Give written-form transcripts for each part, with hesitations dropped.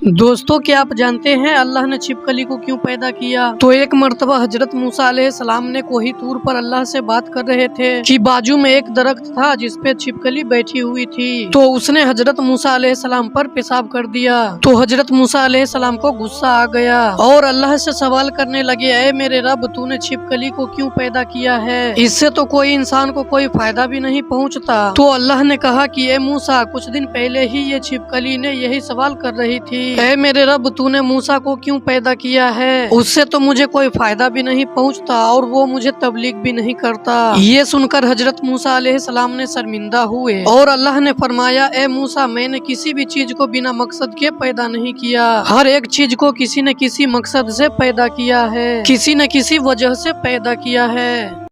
दोस्तों, क्या आप जानते हैं अल्लाह ने छिपकली को क्यों पैदा किया? तो एक मर्तबा हजरत मूसा अलैहिस्सलाम ने कोही तूर पर अल्लाह से बात कर रहे थे कि बाजू में एक दरख्त था जिस पे छिपकली बैठी हुई थी। तो उसने हजरत मूसा अलैहिस्सलाम पर पेशाब कर दिया। तो हजरत मूसा अलैहिस्सलाम को गुस्सा आ गया और अल्लाह से सवाल करने लगे, ऐ मेरे रब, तूने छिपकली को क्यों पैदा किया है? इससे तो कोई इंसान को कोई फायदा भी नहीं पहुँचता। तो अल्लाह ने कहा कि ए मूसा, कुछ दिन पहले ही ये छिपकली ने यही सवाल कर रही थी, ऐ मेरे रब, तूने मूसा को क्यों पैदा किया है? उससे तो मुझे कोई फायदा भी नहीं पहुंचता और वो मुझे तबलीग भी नहीं करता। ये सुनकर हजरत मूसा अलैहिस्सलाम ने शर्मिंदा हुए और अल्लाह ने फरमाया, ए मूसा, मैंने किसी भी चीज को बिना मकसद के पैदा नहीं किया। हर एक चीज को किसी न किसी मकसद से पैदा किया है, किसी न किसी वजह से पैदा किया है।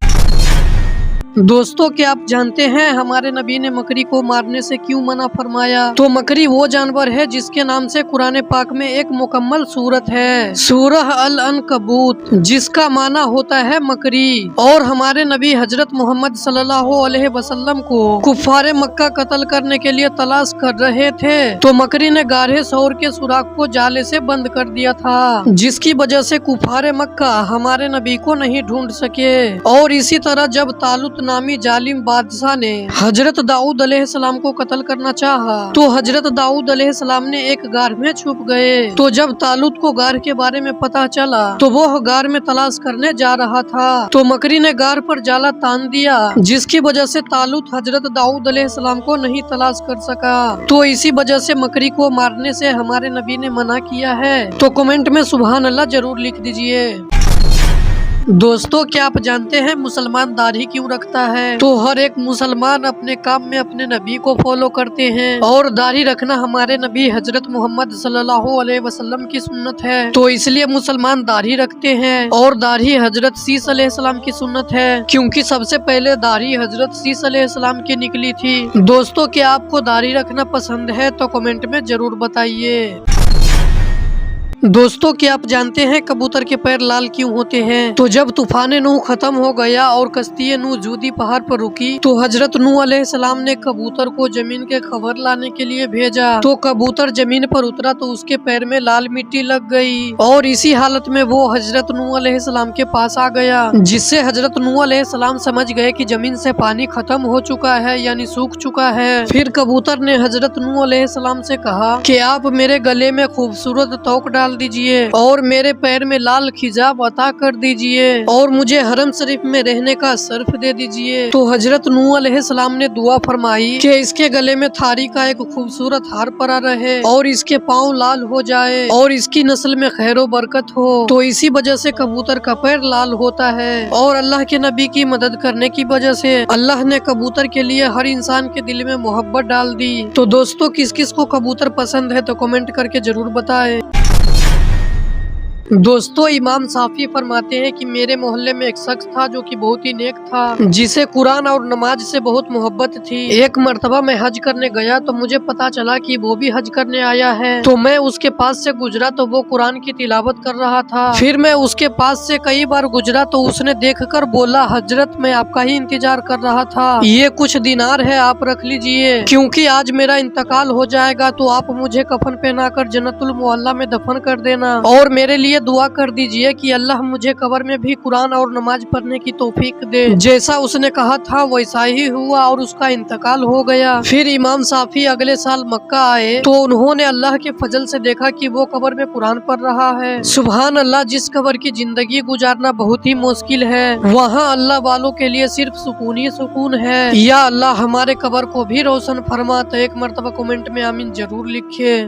दोस्तों, क्या आप जानते हैं हमारे नबी ने मकड़ी को मारने से क्यों मना फरमाया? तो मकड़ी वो जानवर है जिसके नाम से कुरान पाक में एक मुकम्मल सूरत है, सूरह अल अनकबूत, जिसका माना होता है मकड़ी। और हमारे नबी हजरत मोहम्मद सल्लल्लाहु अलैहि वसल्लम को कुफारे मक्का कत्ल करने के लिए तलाश कर रहे थे। तो मकड़ी ने गाढ़े शौर के सुराख को जाले से बंद कर दिया था, जिसकी वजह से कुफारे मक्का हमारे नबी को नहीं ढूंढ सके। और इसी तरह जब तालुत नामी जालिम बादशाह ने हजरत दाऊद अलैहिस्सलाम को कत्ल करना चाहा, तो हजरत दाऊद अलैहिस्सलाम ने एक गार में छुप गए। तो जब तालुत को गार के बारे में पता चला तो वो गार में तलाश करने जा रहा था। तो मकड़ी ने गार पर जाला तान दिया, जिसकी वजह से तालुत हजरत दाऊद अलैहिस्सलाम को नहीं तलाश कर सका। तो इसी वजह से मकड़ी को मारने से हमारे नबी ने मना किया है। तो कमेंट में सुभान अल्लाह जरूर लिख दीजिए। दोस्तों, क्या आप जानते हैं मुसलमान दाढ़ी क्यों रखता है? तो हर एक मुसलमान अपने काम में अपने नबी को फॉलो करते हैं और दाढ़ी रखना हमारे नबी हजरत मोहम्मद सल्लल्लाहु अलैहि वसल्लम की सुन्नत है। तो इसलिए मुसलमान दाढ़ी रखते हैं। और दाढ़ी हजरत सीस अलैहिस्सलाम की सुन्नत है, क्योंकि सबसे पहले दाढ़ी हजरत सीस अलैहिस्सलाम की निकली थी। दोस्तों, क्या आपको दाढ़ी रखना पसंद है? तो कमेंट में जरूर बताइए। दोस्तों, क्या आप जानते हैं कबूतर के पैर लाल क्यों होते हैं? तो जब तूफान नूह खत्म हो गया और कश्ती नूह जूदी पहाड़ पर रुकी, तो हजरत नूह अलैहिस्सलाम ने कबूतर को जमीन के खबर लाने के लिए भेजा। तो कबूतर जमीन पर उतरा तो उसके पैर में लाल मिट्टी लग गई और इसी हालत में वो हजरत नूह अलैहिस्सलाम के पास आ गया, जिससे हजरत नूह अलैहिस्सलाम समझ गए कि जमीन से पानी खत्म हो चुका है, यानी सूख चुका है। फिर कबूतर ने हजरत नूह अलैहिस्सलाम से कहा कि आप मेरे गले में खूबसूरत तोक डाल दीजिए और मेरे पैर में लाल खिजाब अता कर दीजिए और मुझे हरम शरीफ में रहने का शर्फ दे दीजिए। तो हजरत नूह अलैहिस्सलाम ने दुआ फरमाई कि इसके गले में थारी का एक खूबसूरत हार परा रहे और इसके पाँव लाल हो जाए और इसकी नस्ल में खैरो बरकत हो। तो इसी वजह से कबूतर का पैर लाल होता है। और अल्लाह के नबी की मदद करने की वजह से अल्लाह ने कबूतर के लिए हर इंसान के दिल में मोहब्बत डाल दी। तो दोस्तों, किस किस को कबूतर पसंद है तो कमेंट करके जरूर बताएं। दोस्तों, इमाम साफी फरमाते हैं कि मेरे मोहल्ले में एक शख्स था जो कि बहुत ही नेक था, जिसे कुरान और नमाज से बहुत मोहब्बत थी। एक मर्तबा मैं हज करने गया तो मुझे पता चला कि वो भी हज करने आया है। तो मैं उसके पास से गुजरा तो वो कुरान की तिलावत कर रहा था। फिर मैं उसके पास से कई बार गुजरा तो उसने देखकर बोला, हजरत, मैं आपका ही इंतजार कर रहा था, ये कुछ दिनार है, आप रख लीजिए, क्योंकि आज मेरा इंतकाल हो जाएगा। तो आप मुझे कफन पहनाकर जन्नतुल मुअल्ला में दफन कर देना और मेरे लिए दुआ कर दीजिए कि अल्लाह मुझे कब्र में भी कुरान और नमाज पढ़ने की तौफीक दे। जैसा उसने कहा था वैसा ही हुआ और उसका इंतकाल हो गया। फिर इमाम साफी अगले साल मक्का आए तो उन्होंने अल्लाह के फजल से देखा कि वो कब्र में कुरान पढ़ रहा है। सुभान अल्लाह, जिस कब्र की जिंदगी गुजारना बहुत ही मुश्किल है, वहाँ अल्लाह वालों के लिए सिर्फ सुकून ही सुकून है। या अल्लाह हमारे कब्र को भी रोशन फरमा। तो एक मर्तबा कमेंट में आमीन जरूर लिखिए।